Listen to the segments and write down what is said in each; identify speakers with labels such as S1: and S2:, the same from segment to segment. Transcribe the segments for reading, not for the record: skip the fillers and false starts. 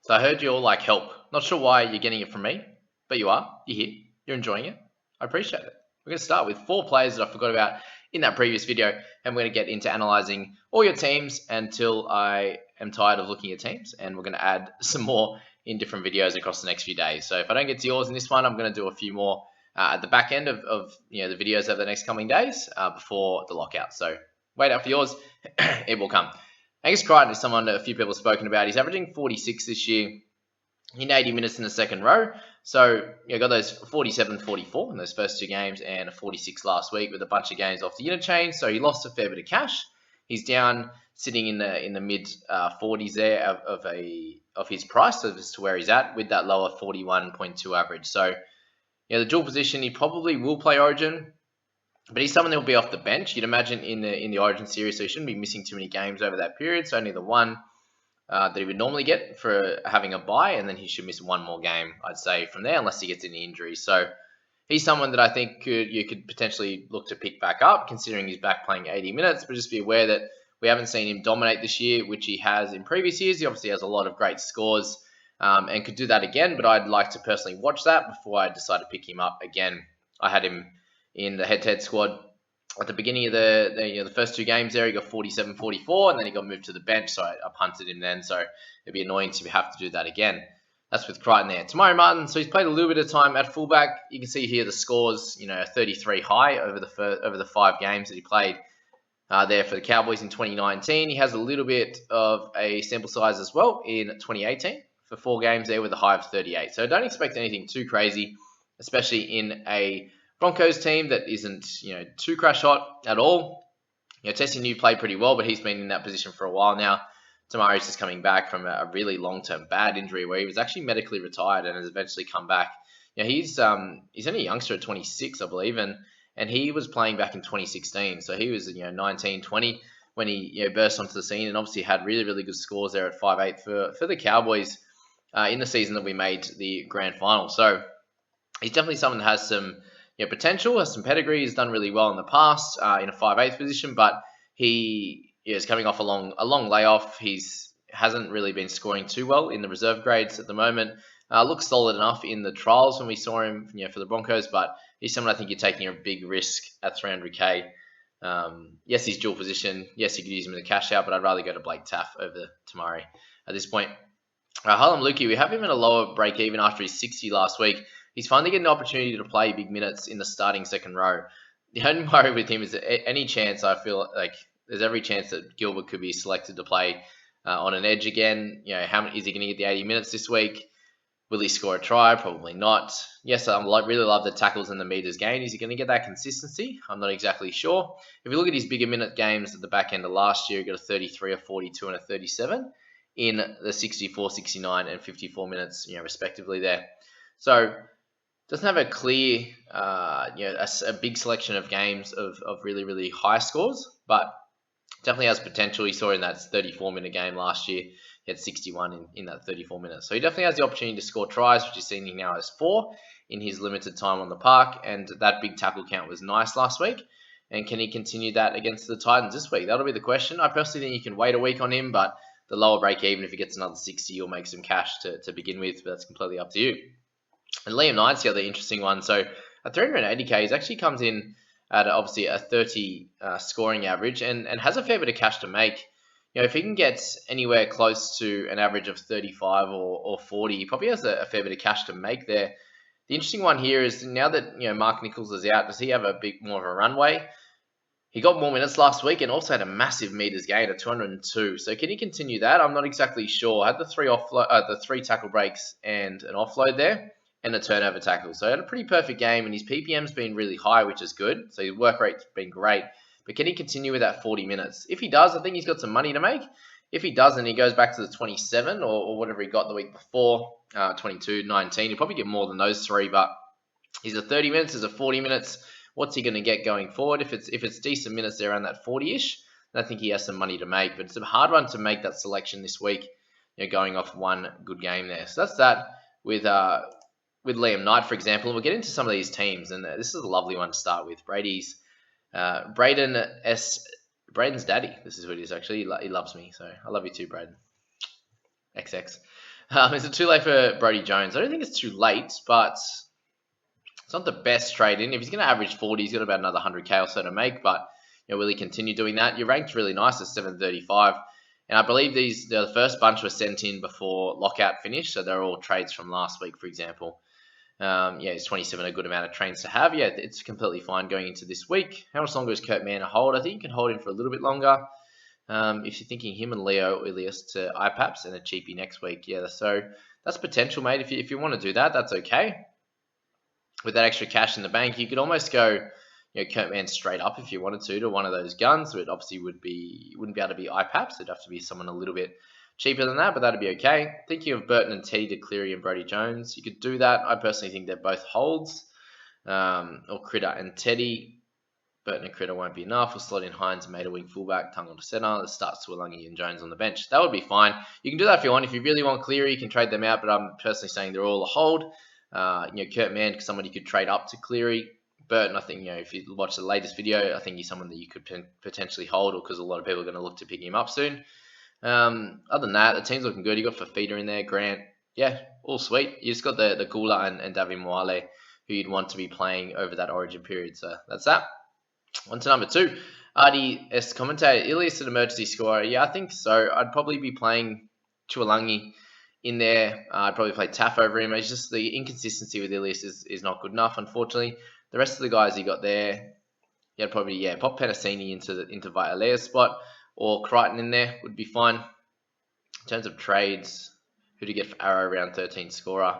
S1: So I heard you all like help. Not sure why you're getting it from me, but you are. You're here. You're enjoying it. I appreciate it. We're going to start with 4 players that I forgot about in that previous video, and we're going to get into analyzing all your teams until I am tired of looking at teams, and we're going to add some more in different videos across the next few days. So if I don't get to yours in this one, I'm going to do a few more at the back end of the videos over the next coming days before the lockout. So wait out for yours. It will come. Angus Crichton is someone that a few people have spoken about. He's averaging 46 this year in 80 minutes in the second row. So you got those 47, 44 in those first 2 games and a 46 last week with a bunch of games off the interchange. So he lost a fair bit of cash. He's down sitting in the mid 40s there of his price as to where he's at with that lower 41.2 average. So the dual position, he probably will play Origin. But he's someone that will be off the bench. You'd imagine in the Origin series, so he shouldn't be missing too many games over that period. So only the one that he would normally get for having a bye, and then he should miss one more game, I'd say, from there, unless he gets any injuries. So he's someone that I think you could potentially look to pick back up, considering he's back playing 80 minutes. But just be aware that we haven't seen him dominate this year, which he has in previous years. He obviously has a lot of great scores and could do that again, but I'd like to personally watch that before I decide to pick him up again. I had him in the head-to-head squad at the beginning of the first 2 games there. He got 47, 44, and then he got moved to the bench, so I punted him then. So it'd be annoying to have to do that again. That's with Crichton there. Tamari Martin, so he's played a little bit of time at fullback. You can see here the scores, 33 high over the 5 games that he played there for the Cowboys in 2019. He has a little bit of a sample size as well in 2018 for 4 games there with a high of 38. So don't expect anything too crazy, especially in a Broncos team that isn't, too crash hot at all. Tessie New played pretty well, but he's been in that position for a while now. Tamari's just coming back from a really long-term bad injury where he was actually medically retired and has eventually come back. He's only a youngster at 26, I believe, and he was playing back in 2016. So he was 19, 20 when he burst onto the scene, and obviously had really, really good scores there at 5'8" for the Cowboys in the season that we made the grand final. So he's definitely someone that has some potential, has some pedigree. He's done really well in the past in a 5'8" position, but he is coming off a long layoff. Hasn't really been scoring too well in the reserve grades at the moment. Looks solid enough in the trials when we saw him for the Broncos, but he's someone I think you're taking a big risk at 300k. Yes, he's dual position. Yes, you could use him in the cash out, but I'd rather go to Blake Taff over Tamari at this point. Harlem Lukey, we have him in a lower break even after his 60 last week. He's finally getting an opportunity to play big minutes in the starting second row. The only worry with him is that any chance, I feel like there's every chance that Gilbert could be selected to play on an edge again. Is he going to get the 80 minutes this week? Will he score a try? Probably not. Yes, I really love the tackles and the meters gained. Is he going to get that consistency? I'm not exactly sure. If you look at his bigger minute games at the back end of last year, he got a 33, a 42, and a 37 in the 64, 69, and 54 minutes, respectively there. So doesn't have a clear, a big selection of games of really, really high scores, but definitely has potential. You saw in that 34-minute game last year, he had 61 in that 34 minutes. So he definitely has the opportunity to score tries, which he's seen now as 4 in his limited time on the park, and that big tackle count was nice last week. And can he continue that against the Titans this week? That'll be the question. I personally think you can wait a week on him, but the lower break even, if he gets another 60, you'll make some cash to begin with, but that's completely up to you. And Liam Knight's the other interesting one. So at 380k, he actually comes in at obviously a 30 scoring average and has a fair bit of cash to make. If he can get anywhere close to an average of 35 or 40, he probably has a fair bit of cash to make there. The interesting one here is now that Mark Nichols is out, does he have a bit more of a runway? He got more minutes last week and also had a massive meters gain at 202. So can he continue that? I'm not exactly sure. I had the 3 tackle breaks and an offload there, and a turnover tackle. So he had a pretty perfect game, and his PPM's been really high, which is good. So his work rate's been great. But can he continue with that 40 minutes? If he does, I think he's got some money to make. If he doesn't, he goes back to the 27 or whatever he got the week before, 22, 19. He'll probably get more than those 3, but he's a 30 minutes, he's a 40 minutes. What's he going to get going forward? If it's decent minutes there around that 40-ish, then I think he has some money to make. But it's a hard one to make that selection this week, going off one good game there. So that's that with Liam Knight, for example. And we'll get into some of these teams, and this is a lovely one to start with. Braden's daddy. This is who it is, actually. He loves me, so I love you too, Braden. XX. Is it too late for Brodie Jones? I don't think it's too late, but it's not the best trade in. If he's going to average 40, he's got about another 100k or so to make. But will he continue doing that? Your rank's really nice at 735, and I believe the first bunch were sent in before lockout finished, so they're all trades from last week, for example. Is 27 a good amount of trains to have? Yeah, it's completely fine going into this week. How much longer is Kurt Mann a hold? I think you can hold him for a little bit longer. If you're thinking him and Leo Ilias to IPAPs and a cheapie next week, yeah, so that's potential, mate. If you want to do that, that's okay. With that extra cash in the bank, you could almost go, Kurt Mann straight up if you wanted to one of those guns. It obviously wouldn't be able to be IPAPs. It'd have to be someone a little bit cheaper than that, but that'd be okay. Thinking of Burton and Teddy to Cleary and Brodie Jones, you could do that. I personally think they're both holds. Or Critter and Teddy. Burton and Critter won't be enough. We'll slot in Hines and Maida wing fullback, Tongue on to centre. It starts Tuolangi and Jones on the bench. That would be fine. You can do that if you want. If you really want Cleary, you can trade them out, but I'm personally saying they're all a hold. Kurt Mann, somebody could trade up to Cleary. Burton, I think, if you watch the latest video, I think he's someone that you could potentially hold, or because a lot of people are going to look to pick him up soon. Other than that, the team's looking good. You got Fafita in there, Grant. Yeah, all sweet. You just got the Gula and David Moale, who you'd want to be playing over that origin period. So that's that. On to number 2. RDS commentator, Ilias an emergency scorer. Yeah, I think so. I'd probably be playing Tuolangi in there. I'd probably play Taff over him. It's just the inconsistency with Ilias is not good enough, unfortunately. The rest of the guys you got there, probably pop Penasini into Vialea's spot, or Crichton in there would be fine. In terms of trades, who to get for Arrow round 13 scorer?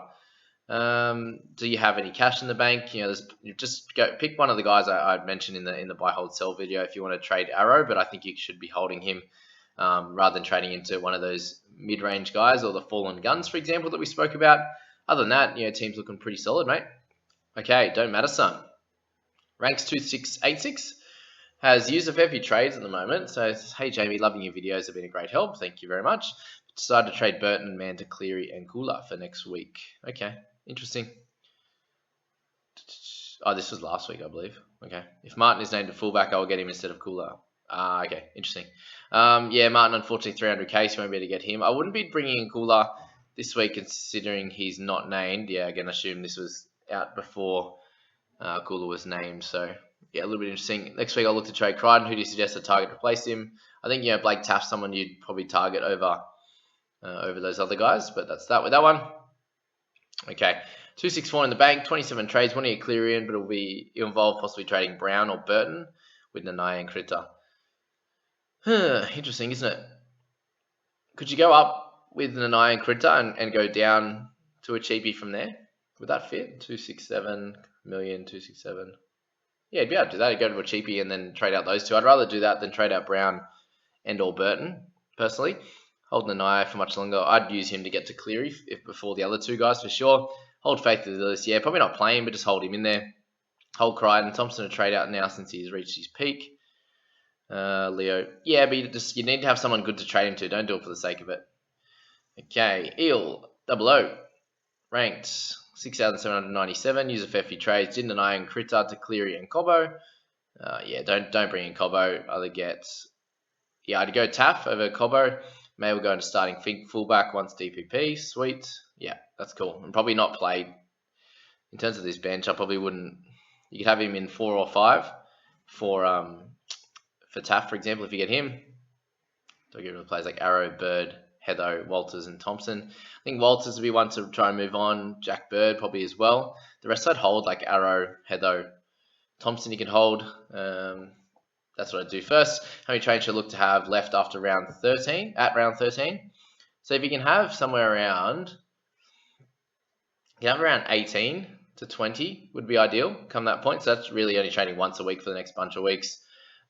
S1: Do you have any cash in the bank? You just go pick one of the guys I mentioned in the buy hold sell video if you want to trade Arrow, but I think you should be holding him rather than trading into one of those mid-range guys or the fallen guns, for example, that we spoke about. Other than that, team's looking pretty solid, mate. Okay, don't matter, son. Ranks 2686. Has used a fair few trades at the moment. So, hey, Jamie, loving your videos. Have been a great help. Thank you very much. Decided to trade Burton and Mann to Cleary and Kula for next week. Okay, interesting. Oh, this was last week, I believe. Okay. If Martin is named a fullback, I will get him instead of Kula. Okay, interesting. Martin, unfortunately, 300k, so you won't be able to get him. I wouldn't be bringing in Kula this week considering he's not named. Yeah, again, I assume this was out before Kula was named. So, yeah, a little bit interesting. Next week, I'll look to trade Crichton. Who do you suggest a target replace him? I think, Blake Taft's someone you'd probably target over those other guys, but that's that with that one. Okay, 264 in the bank, 27 trades, want to get Cleary in, but it'll involve possibly trading Brown or Burton with Nanai and Critter. Interesting, isn't it? Could you go up with Nanai and Critter and go down to a cheapie from there? Would that fit? 267 million, 267. Yeah, you'd be able to do that. You'd go to a cheapie and then trade out those two. I'd rather do that than trade out Brown and or Burton, personally. Hold Nanai for much longer. I'd use him to get to Cleary before the other two guys for sure. Hold Faith with Lewis. Yeah, probably not playing, but just hold him in there. Hold Crichton. Thompson to trade out now since he's reached his peak. Leo. Yeah, but you need to have someone good to trade him to. Don't do it for the sake of it. Okay. Eel. 00. Ranked 6,797. Use a fair few trades. Didn't Nanai and Critter to Cleary and Cobbo. Don't bring in Cobbo. I'd go Taff over Cobbo. Maybe we'll go into starting fullback once DPP. Sweet. Yeah, that's cool. And probably not played. In terms of this bench, I probably wouldn't. You could have him in 4 or 5 for Taff, for example, if you get him. Don't get rid of players like Arrow, Bird, Heather, Walters, and Thompson. I think Walters would be one to try and move on. Jack Bird probably as well. The rest I'd hold, like Arrow, Heather, Thompson you can hold. That's what I'd do first. How many trades should I look to have left after round 13? At round 13. So if you can have somewhere around, 18 to 20 would be ideal come that point. So that's really only trading once a week for the next bunch of weeks.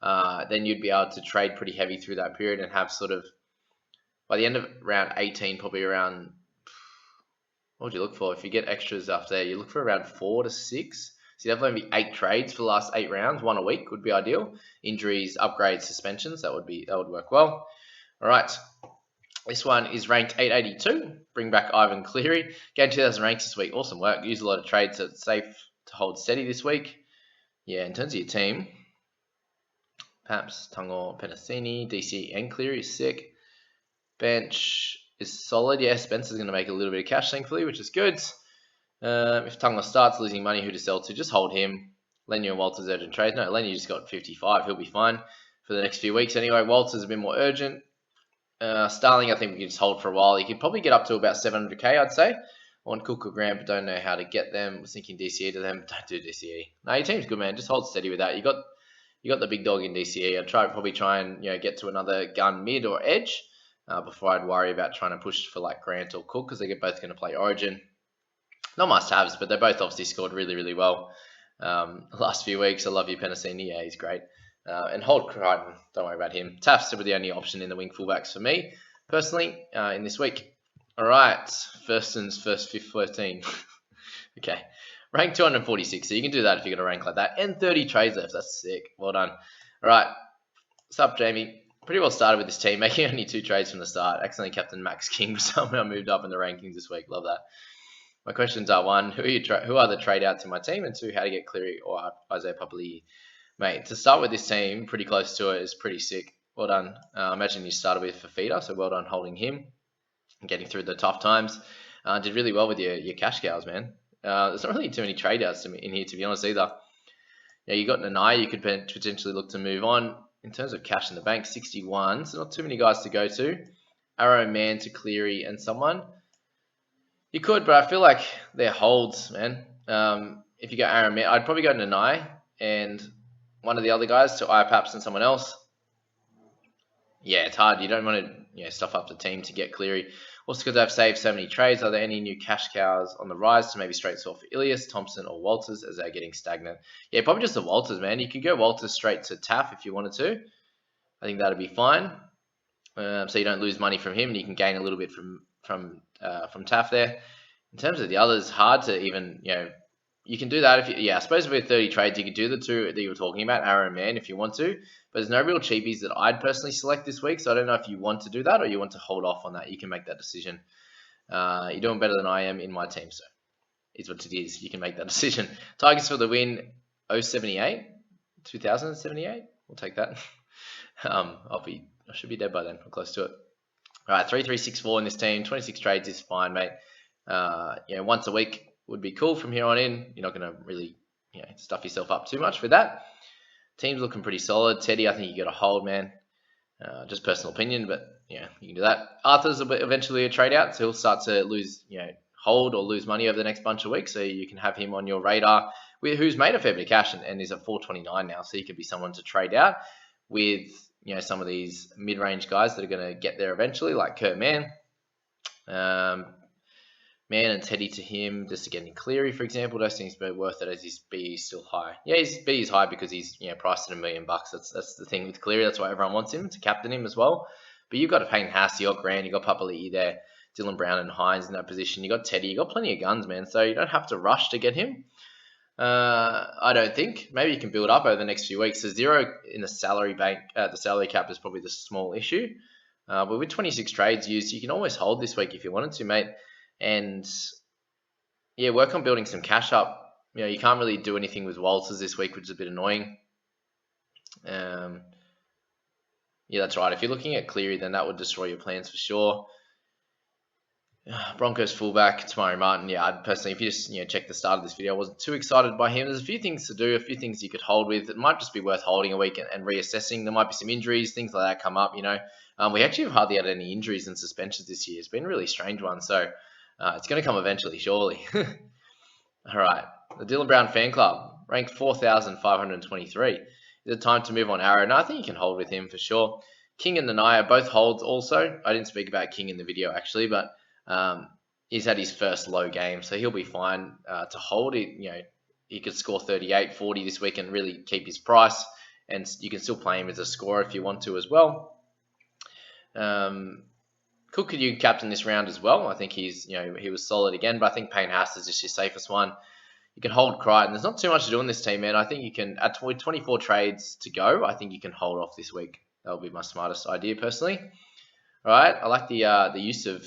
S1: Then you'd be able to trade pretty heavy through that period and have sort of, by the end of round 18, probably around, what would you look for? If you get extras after there, you look for around 4 to 6. So you'd have only 8 trades for the last 8 rounds, 1 a week would be ideal. Injuries, upgrades, suspensions, that would work well. All right, this one is ranked 882. Bring back Ivan Cleary. Gain 2,000 ranks this week. Awesome work. Use a lot of trades, so it's safe to hold steady this week. Yeah, in terms of your team, Paps, Tungor, Penasini, DC, and Cleary is sick. Bench, is solid. Yeah, Spencer's going to make a little bit of cash, thankfully, which is good. If Tungla starts losing money, who to sell to? Just hold him. Lenu and Walters urgent trades. No, Lenu just got 55. He'll be fine for the next few weeks anyway. Walters a bit more urgent. Starling, I think we can just hold for a while. He could probably get up to about 700k, I'd say. On Cook or Grant, but don't know how to get them. Was thinking DCE to them, but don't do DCE. No, your team's good, man. Just hold steady with that. You got the big dog in DCE. I'd probably try and get to another gun mid or edge before I'd worry about trying to push for like Grant or Cook, because they're both going to play Origin. Not must-haves, but they both obviously scored really, really well the last few weeks. I love you, Penasini. Yeah, he's great. And hold Crichton. Don't worry about him. Taft's still the only option in the wing fullbacks for me, personally, in this week. All right. First 5th, 13. Okay. Rank 246. So you can do that if you're going to rank like that. And 30 trades left. That's sick. Well done. All right. What's up, Jamie? Pretty well started with this team, making only 2 trades from the start. Accidentally captain Max King, but somehow moved up in the rankings this week. Love that. My questions are: 1, who are the trade outs in my team? And 2, how to get Cleary or Isaiah Papali'i. Mate, to start with this team, pretty close to it, is pretty sick. Well done. Imagine you started with Fafita, so well done holding him and getting through the tough times. Did really well with your cash cows, man. There's not really too many trade outs in here, to be honest, either. Yeah, you got Nanai, you could potentially look to move on. In terms of cash in the bank, 61, so not too many guys to go to. Arrow Man to Cleary and someone. You could, but I feel like they're holds, man. If you go Aaron Man, I'd probably go Nanai and one of the other guys to IPAPS and someone else. Yeah, it's hard. You don't want to stuff up the team to get Cleary. Also, because I've saved so many trades, are there any new cash cows on the rise to maybe straight swap for Ilias, Thompson, or Walters as they're getting stagnant? Yeah, probably just the Walters, man. You could go Walters straight to Taff if you wanted to. I think that'd be fine. So you don't lose money from him, and you can gain a little bit from Taff there. In terms of the others, hard to even you can do that if I suppose with 30 trades you could do the 2 that you were talking about, Arrow and Man, if you want to. But there's no real cheapies that I'd personally select this week, so I don't know if you want to do that or you want to hold off on that. You can make that decision. You're doing better than I am in my team, so it's what it is. You can make that decision. Tigers for the win, 078, 2078. We'll take that. I should be dead by then. I'm close to it. All right, 3-3-6-4 in this team. 26 trades is fine, mate. Once a week would be cool from here on in. You're not going to really stuff yourself up too much with that. Team's looking pretty solid. Teddy, I think you got to hold, man. Just personal opinion, but you can do that. Arthur's eventually a trade out, so he'll start to lose, hold or lose money over the next bunch of weeks. So you can have him on your radar, who's made a fair bit of cash and is at 429 now. So he could be someone to trade out with, some of these mid-range guys that are going to get there eventually, like Kurt Mann. Man and Teddy to him, just to get in Cleary, for example. Those things are worth it as his B is still high. Yeah, his B is high because he's priced at $1 million. That's the thing with Cleary. That's why everyone wants him to captain him as well. But you've got a Payne Haas, you got Grant, you got Papali'i there, Dylan Brown and Hines in that position. You got Teddy, you got plenty of guns, man. So you don't have to rush to get him. I don't think. Maybe you can build up over the next few weeks. So 0 in the salary bank, the salary cap is probably the small issue. But with 26 trades used, you can always hold this week if you wanted to, mate. And work on building some cash up. You can't really do anything with Walters this week, which is a bit annoying. That's right. If you're looking at Cleary, then that would destroy your plans for sure. Broncos fullback, Tamari Martin. Yeah, I'd personally, if you just check the start of this video, I wasn't too excited by him. There's a few things to do, a few things you could hold with. It might just be worth holding a week and reassessing. There might be some injuries, things like that come up. We actually have hardly had any injuries and suspensions this year. It's been a really strange one. So it's going to come eventually, surely. All right. The Dylan Brown fan club, ranked 4,523. Is it time to move on Arrow? No, I think you can hold with him for sure. King and Nanai both holds also. I didn't speak about King in the video, actually, but he's had his first low game, so he'll be fine to hold it. He could score 38, 40 this week and really keep his price, and you can still play him as a scorer if you want to as well. Cook could you captain this round as well. I think he was solid again, but I think Payne Haas is just your safest one. You can hold Crichton. There's not too much to do on this team, man. I think you can, at 24 trades to go, I think you can hold off this week. That would be my smartest idea personally. All right, I like the use of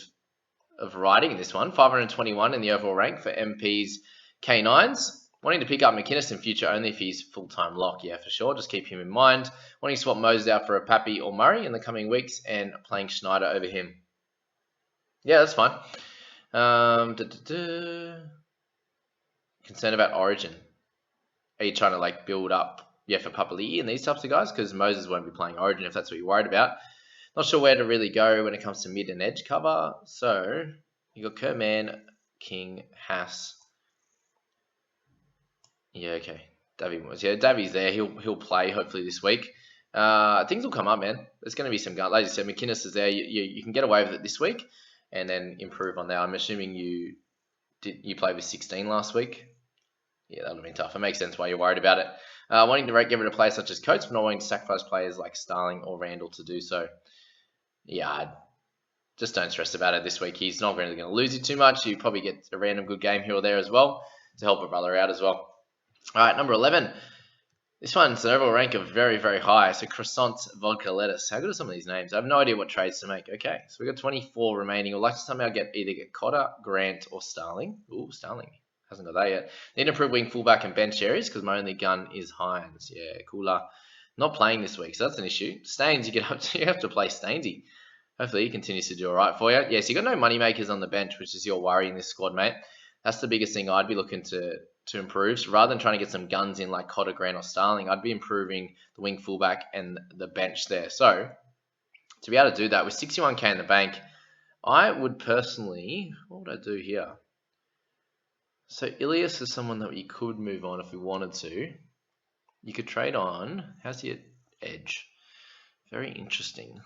S1: writing in this one. 521 in the overall rank for MP's K9s. Wanting to pick up McInnes in future only if he's full-time lock. Yeah, for sure. Just keep him in mind. Wanting to swap Moses out for a Pappy or Murray in the coming weeks and playing Schneider over him. Yeah, that's fine. Concerned about Origin. Are you trying to like build up, yeah, for Papali'i and these types of guys? Because Moses won't be playing Origin if that's what you're worried about. Not sure where to really go when it comes to mid and edge cover. So you got Kurtman, King, Haas. Yeah, okay. Davy was, yeah, Davy's there. He'll play hopefully this week. Things will come up, man. There's going to be some guys. Like you said, McInnes is there. You can get away with it this week, and then improve on that. I'm assuming you played with 16 last week. Yeah, that would have been tough. It makes sense why you're worried about it. Wanting to get rid of players such as Coates, but not wanting to sacrifice players like Starling or Randall to do so. Yeah, just don't stress about it this week. He's not really going to lose you too much. You probably get a random good game here or there as well to help a brother out as well. All right, number 11. This one's an overall rank of very, very high. So croissant, vodka, lettuce. How good are some of these names? I have no idea what trades to make. Okay, so we've got 24 remaining. We'd like to somehow either get Cotter, Grant, or Starling. Ooh, Starling. Hasn't got that yet. Need to improve wing fullback and bench areas because my only gun is Hines. Yeah, cooler. Not playing this week, so that's an issue. Staines, you have to play Stainsy. Hopefully he continues to do all right for you. Yeah, so you got no money makers on the bench, which is your worry in this squad, mate. That's the biggest thing I'd be looking to improve. So rather than trying to get some guns in like Cotter, Grant, or Starling, I'd be improving the wing fullback and the bench there. So to be able to do that with 61k in the bank, I would personally, what would I do here? So Ilias is someone that you could move on if we wanted to. You could trade on. How's he at edge? Very interesting.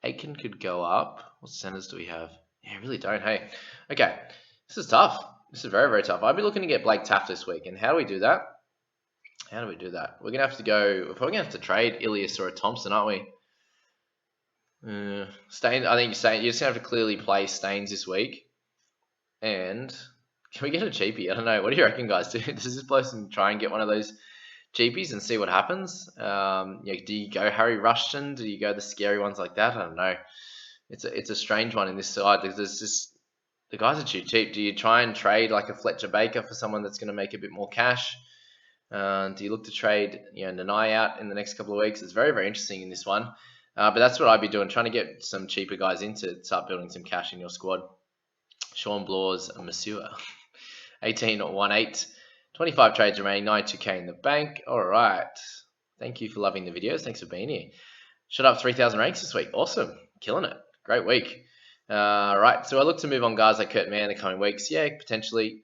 S1: Aiken could go up. What centers do we have? Yeah, I really don't. Hey, okay. This is tough. This is very, very tough. I'd be looking to get Blake Taft this week. And how do we do that? How do we do that? We're going to have to go... We're probably going to have to trade Ilias or a Thompson, aren't we? Staines, I think you're just going to have to clearly play Staines this week. And can we get a cheapie? I don't know. What do you reckon, guys? Does this person try and get one of those cheapies and see what happens? Yeah, do you go Harry Rushton? Do you go the scary ones like that? I don't know. It's a strange one in this side. There's just the guys are too cheap. Do you try and trade like a Fletcher Baker for someone that's going to make a bit more cash? Do you look to trade Nanai out in the next couple of weeks? It's very, very interesting in this one. But that's what I'd be doing, trying to get some cheaper guys in to start building some cash in your squad. Sean Blaw's Monsieur. 18-1-8. 25 trades remaining, 92k in the bank. All right. Thank you for loving the videos. Thanks for being here. Shut up 3,000 ranks this week. Awesome. Killing it. Great week. Right. So I look to move on guys like Kurt Mann in the coming weeks. Yeah, potentially.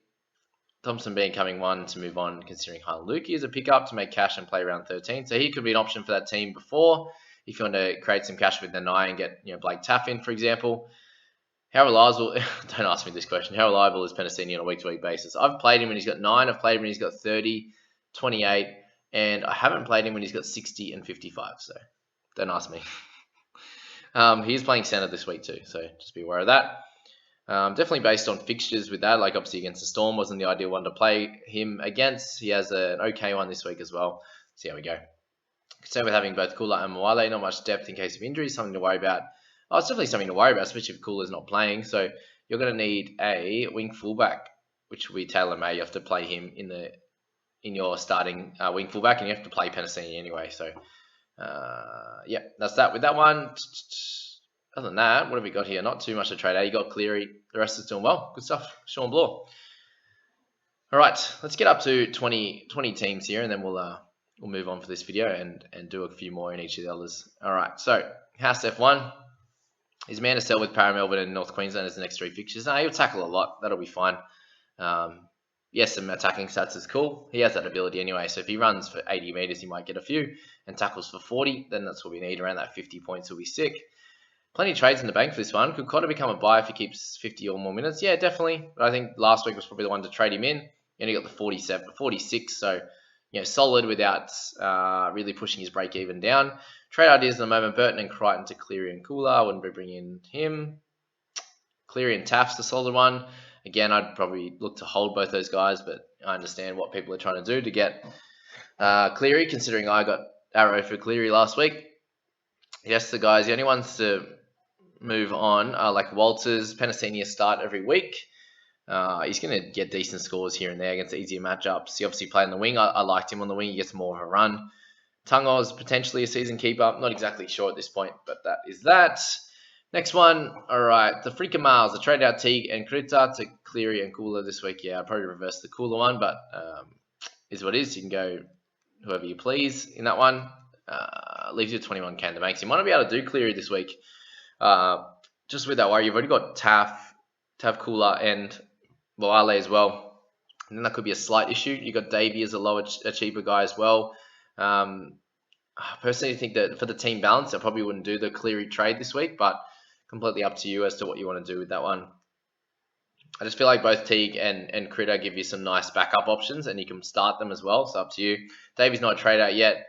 S1: Thompson being coming one to move on, considering Luki is a pickup to make cash and play around 13. So he could be an option for that team before. If you want to create some cash with Nanai and get Blake Taff in, for example. How reliable, don't ask me this question, how reliable is Penasini on a week-to-week basis? I've played him when he's got 9, I've played him when he's got 30, 28, and I haven't played him when he's got 60 and 55, so don't ask me. He's playing centre this week too, so just be aware of that. Definitely based on fixtures with that, like obviously against the Storm wasn't the ideal one to play him against. He has an okay one this week as well. See how we go. Concerned with having both Kula and Mwale, not much depth in case of injury, something to worry about. Oh, it's definitely something to worry about, especially if Kula's not playing. So you're going to need a wing fullback, which will be Taylor May. You have to play him in your starting wing fullback, and you have to play Penasini anyway. So, yeah, that's that with that one. Other than that, what have we got here? Not too much to trade out. You got Cleary. The rest is doing well. Good stuff. Sean Bloor. All right, let's get up to 20 teams here, and then we'll move on for this video and do a few more in each of the others. All right, so House F1. His man to sell with Para Melbourne and North Queensland as the next 3 fixtures. No, he'll tackle a lot. That'll be fine. Yes, some attacking stats is cool. He has that ability anyway. So if he runs for 80 metres, he might get a few. And tackles for 40, then that's what we need. Around that 50 points will be sick. Plenty of trades in the bank for this one. Could Cotter become a buy if he keeps 50 or more minutes? Yeah, definitely. But I think last week was probably the one to trade him in. And he got the 46. So, solid without really pushing his break even down. Trade ideas at the moment, Burton and Crichton to Cleary and Kula. I wouldn't be bringing him. Cleary and Taft's a solid one. Again, I'd probably look to hold both those guys, but I understand what people are trying to do to get Cleary, considering I got Arrow for Cleary last week. Yes, the only ones to move on are like Walters. Penasini start every week. He's going to get decent scores here and there against easier matchups. He obviously played on the wing. I liked him on the wing. He gets more of a run. Tungo's potentially a season keeper. Not exactly sure at this point, but that is that. Next one, all right. The Freaking Miles. I traded out Teague and Krita to Cleary and Cooler this week. Yeah, I'd probably reverse the Cooler one, but is what it is. You can go whoever you please in that one. Leaves you 21k in the bank. So you might not be able to do Cleary this week. Just with that worry, you've already got Taff, Cooler, and Wale as well. And then that could be a slight issue. You got Davey as a cheaper guy as well. I personally think that for the team balance, I probably wouldn't do the Cleary trade this week, but completely up to you as to what you want to do with that one. I just feel like both Teague and Critter give you some nice backup options, and you can start them as well. So up to you. Davey's not a trade out yet.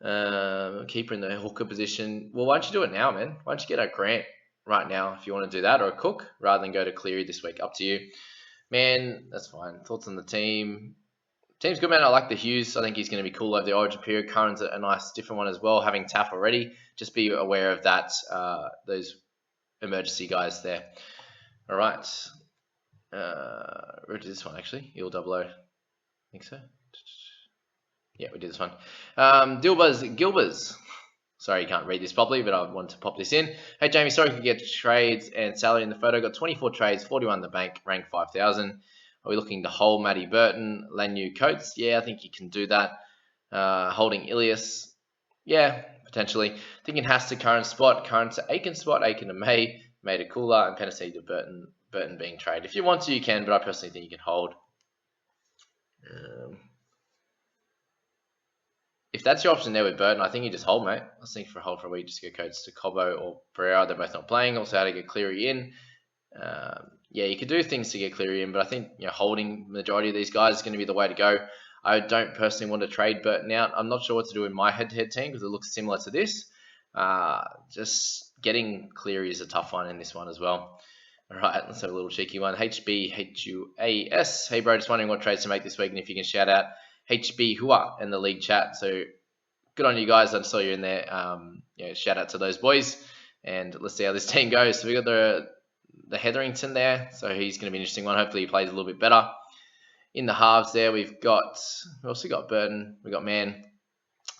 S1: Keeper in the hooker position. Well, why don't you do it now, man? Why don't you get a Grant right now if you want to do that, or a Cook, rather than go to Cleary this week? Up to you. Man, that's fine. Thoughts on the team? Team's good, man. I like the Hughes. I think he's going to be cool over the origin period. Curran's a nice different one as well. Having Taff already, just be aware of that. Those emergency guys there. All right. We did this one actually. Il double O. I think so. Yeah, we did this one. Gilbers. Sorry, you can't read this properly, but I want to pop this in. Hey, Jamie, sorry if you get trades and salary in the photo. Got 24 trades, 41 in the bank, rank 5,000. Are we looking to hold Matty Burton, Lanu Coates? Yeah, I think you can do that. Holding Ilias? Yeah, potentially. Thinking Haas to current spot, current to Aiken spot, Aiken to May to Cooler, and Penasee to Burton being traded. If you want to, you can, but I personally think you can hold. If that's your option there with Burton, I think you just hold, mate. I was thinking for a hold for a week, just go Coates to Cobbo or Pereira. They're both not playing. Also, how to get Cleary in. Yeah, you could do things to get Cleary in, but I think holding the majority of these guys is going to be the way to go. I don't personally want to trade Burton out. I'm not sure what to do in my head-to-head team because it looks similar to this. Just getting Cleary is a tough one in this one as well. All right, let's have a little cheeky one. HBHUAS. Hey, bro, just wondering what trades to make this week and if you can shout out HB Hua in the league chat. So good on you guys. I saw you in there. Shout out to those boys. And let's see how this team goes. So we got the Hetherington there. So he's going to be an interesting one. Hopefully he plays a little bit better. In the halves there, we also got Burton. We got Mann,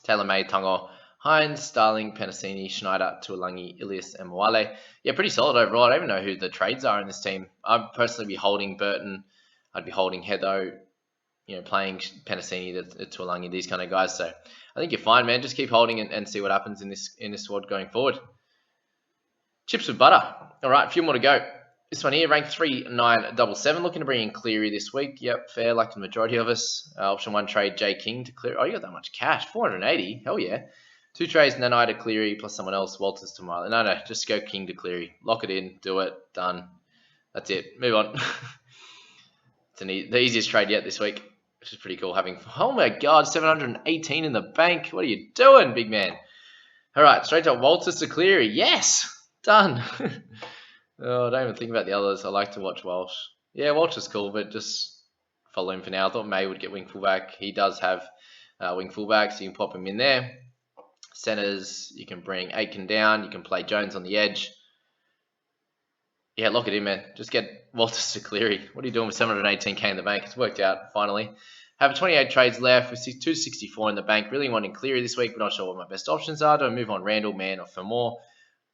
S1: Taylor May, Tongo, Hines, Starling, Penasini, Schneider, Tuolangi, Ilias, and Mwale. Yeah, pretty solid overall. I don't even know who the trades are in this team. I'd personally be holding Burton. I'd be holding Heatho, playing Penasini, the Tuolangi, these kind of guys. So I think you're fine, man. Just keep holding and see what happens in this squad going forward. Chips with butter. All right, a few more to go. This one here, rank 3977. Looking to bring in Cleary this week. Yep, fair, like the majority of us. Option 1 trade, J King to Cleary. Oh, you got that much cash. 480. Hell yeah. 2 trades, Nanai to Cleary plus someone else. Walters to Marley. No, just go King to Cleary. Lock it in. Do it. Done. That's it. Move on. It's the easiest trade yet this week, which is pretty cool. Oh my God, 718 in the bank. What are you doing, big man? All right, straight to Walters to Cleary. Yes. Done. Oh, I don't even think about the others. I like to watch Walsh. Yeah, Walsh is cool, but just follow him for now. I thought May would get wing fullback. He does have wing fullback, so you can pop him in there. Centers, you can bring Aiken down. You can play Jones on the edge. Yeah, lock it in, man. Just get Walters to Cleary. What are you doing with 718k in the bank? It's worked out, finally. Have 28 trades left with 264 in the bank. Really wanting Cleary this week, but not sure what my best options are. Do I move on Randall, Mann, or Fermor?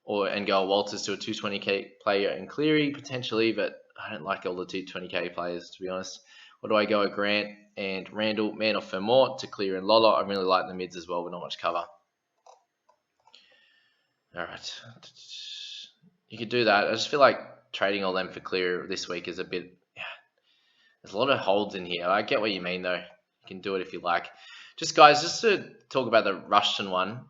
S1: And go Walters to a 220k player and Cleary potentially, but I don't like all the 220k players, to be honest. Or do I go at Grant and Randall, Mann, or Fermor to Cleary and Lola? I really like the mids as well, but not much cover. All right. You could do that. I just feel like trading all them for Cleary this week is a bit... Yeah, there's a lot of holds in here. I get what you mean, though. You can do it if you like. Guys, just to talk about the Rushton one,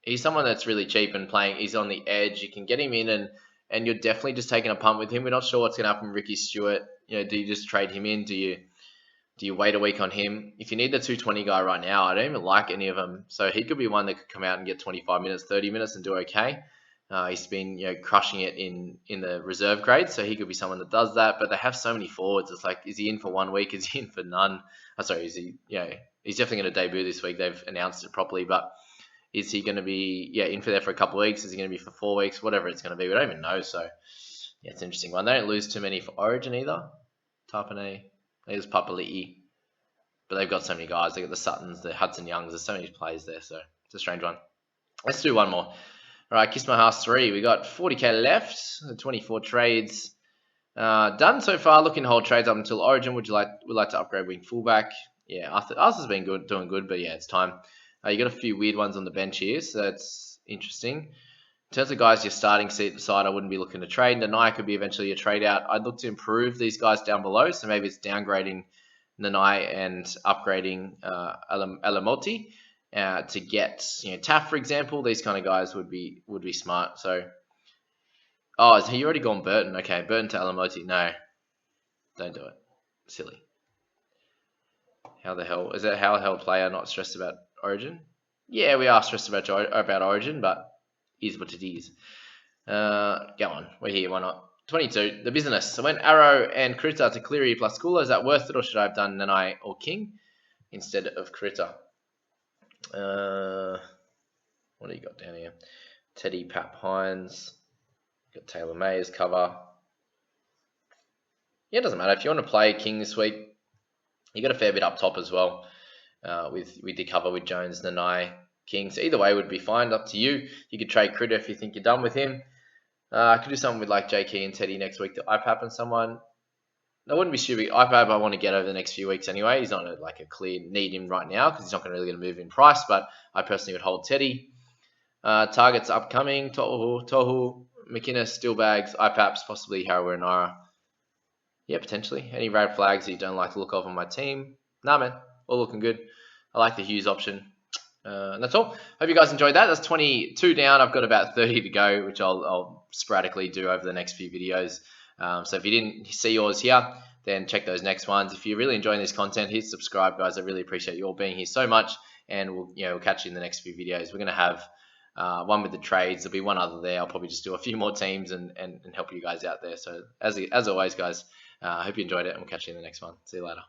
S1: he's someone that's really cheap and playing. He's on the edge. You can get him in, and you're definitely just taking a punt with him. We're not sure what's going to happen with Ricky Stewart. Do you just trade him in? Do you wait a week on him? If you need the 220 guy right now, I don't even like any of them. So he could be one that could come out and get 25 minutes, 30 minutes and do okay. He's been crushing it in the reserve grade, so he could be someone that does that. But they have so many forwards. It's like, is he in for 1 week? Is he in for none? Is he? He's definitely going to debut this week. They've announced it properly, but. Is he going to be in for there for a couple of weeks? Is he going to be for 4 weeks? Whatever it's going to be. We don't even know. So, yeah, it's an interesting one. They don't lose too many for Origin either. Tapane. There's Papali'i. But they've got so many guys. They've got the Suttons, the Hudson Youngs. There's so many players there. So, it's a strange one. Let's do one more. All right, Kiss My House 3. We got 40k left, 24 trades done so far. Looking to hold trades up until Origin. Would like to upgrade wing fullback? Yeah, Arthur's been good, doing good, but yeah, it's time. You got a few weird ones on the bench here, so that's interesting. In terms of guys you're starting side, I wouldn't be looking to trade. Nanai could be eventually a trade out. I'd look to improve these guys down below, so maybe it's downgrading Nanai and upgrading Alamoti to get Taff, for example. These kind of guys would be smart. So, oh, has he already gone Burton? Okay, Burton to Alamoti. No, don't do it. Silly. How the hell is that? How the hell player not stressed about Origin? Yeah, we are stressed about Origin, but is what it is. Go on, we're here. Why not? 22. The business. So I went Arrow and Critter to Cleary plus Cooler. Is that worth it, or should I have done Nanai or King instead of Critter? What do you got down here? Teddy, Pat Hines. Got Taylor May as cover. Yeah, it doesn't matter. If you want to play King this week, you got a fair bit up top as well. With the cover with Jones, Nanai, King. So either way would be fine. Up to you. You could trade Critter if you think you're done with him. I could do something with like JK and Teddy next week to IPAP and someone. That wouldn't be stupid. IPAP I want to get over the next few weeks anyway. He's not a clear need him right now because he's not really going to move in price. But I personally would hold Teddy. Targets upcoming: Tohu, McInnes, Steelbags, IPAPs, possibly Harawa and Nara. Yeah, potentially. Any red flags that you don't like the look of on my team? Nah, man. All looking good. I like the Hughes option. And that's all. Hope you guys enjoyed that. That's 22 down. I've got about 30 to go, which I'll sporadically do over the next few videos. So if you didn't see yours here, then check those next ones. If you're really enjoying this content, hit subscribe, guys. I really appreciate you all being here so much. And we'll catch you in the next few videos. We're going to have one with the trades. There'll be one other there. I'll probably just do a few more teams and help you guys out there. So as always, guys, I hope you enjoyed it, and we'll catch you in the next one. See you later.